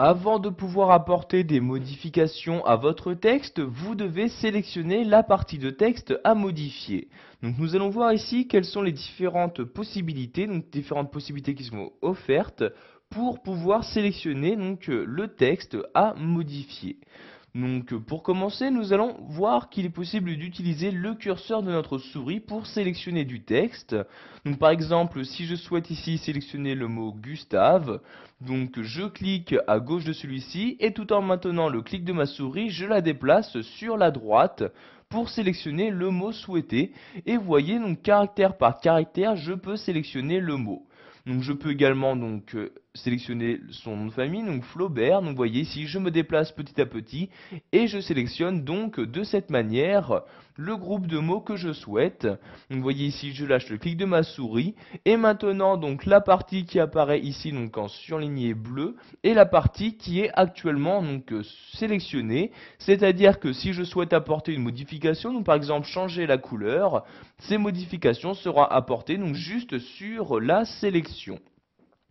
Avant de pouvoir apporter des modifications à votre texte, vous devez sélectionner la partie de texte à modifier. Donc nous allons voir ici quelles sont les différentes possibilités qui sont offertes pour pouvoir sélectionner le texte à modifier. Donc pour commencer, nous allons voir qu'il est possible d'utiliser le curseur de notre souris pour sélectionner du texte. Donc par exemple, si je souhaite ici sélectionner le mot Gustave, donc je clique à gauche de celui-ci et tout en maintenant le clic de ma souris, je la déplace sur la droite pour sélectionner le mot souhaité. Et vous voyez, donc caractère par caractère, je peux sélectionner le mot. Donc je peux également sélectionner son nom de famille, donc Flaubert. Donc vous voyez ici, je me déplace petit à petit et je sélectionne donc de cette manière le groupe de mots que je souhaite. Donc vous voyez ici, je lâche le clic de ma souris et maintenant donc la partie qui apparaît ici donc en surligné bleu est la partie qui est actuellement sélectionnée. C'est-à-dire que si je souhaite apporter une modification, donc par exemple changer la couleur, ces modifications seront apportées donc juste sur la sélection.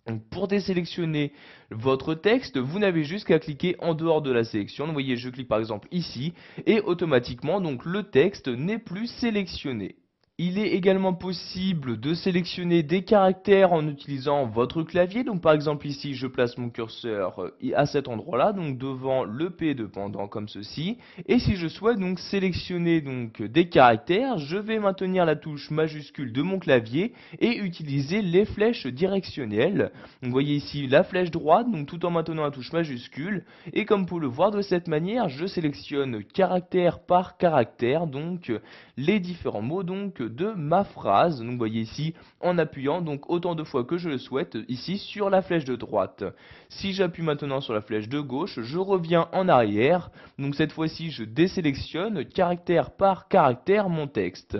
Donc pour désélectionner votre texte, vous n'avez juste qu'à cliquer en dehors de la sélection. Vous voyez, je clique par exemple ici et automatiquement donc le texte n'est plus sélectionné. Il est également possible de sélectionner des caractères en utilisant votre clavier. Donc par exemple ici, je place mon curseur à cet endroit-là, donc devant le P de pendant comme ceci. Et si je souhaite donc sélectionner des caractères, je vais maintenir la touche majuscule de mon clavier et utiliser les flèches directionnelles. Donc vous voyez ici la flèche droite, donc tout en maintenant la touche majuscule. Et comme vous pouvez le voir de cette manière, je sélectionne caractère par caractère, donc les différents mots de ma phrase. Donc vous voyez ici en appuyant donc autant de fois que je le souhaite ici sur la flèche de droite. Si j'appuie maintenant sur la flèche de gauche, je reviens en arrière. Donc cette fois-ci, je désélectionne caractère par caractère mon texte.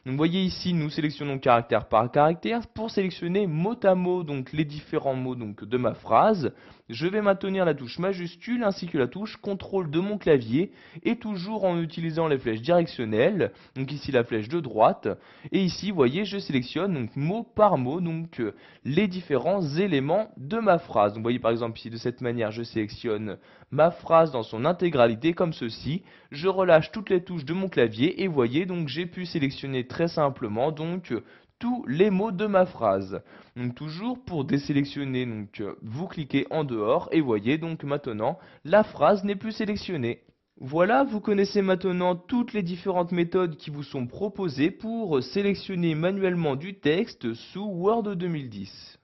Donc vous voyez ici, nous sélectionnons caractère par caractère pour sélectionner mot à mot donc les différents mots de ma phrase. Je vais maintenir la touche majuscule ainsi que la touche contrôle de mon clavier et toujours en utilisant les flèches directionnelles. Donc ici la flèche de droite et ici vous voyez je sélectionne donc mot par mot les différents éléments de ma phrase. Donc vous voyez par exemple ici de cette manière je sélectionne ma phrase dans son intégralité comme ceci. Je relâche toutes les touches de mon clavier et vous voyez donc j'ai pu sélectionner très simplement tous les mots de ma phrase. Donc toujours pour désélectionner, vous cliquez en dehors et voyez donc maintenant la phrase n'est plus sélectionnée. Voilà, vous connaissez maintenant toutes les différentes méthodes qui vous sont proposées pour sélectionner manuellement du texte sous Word 2010.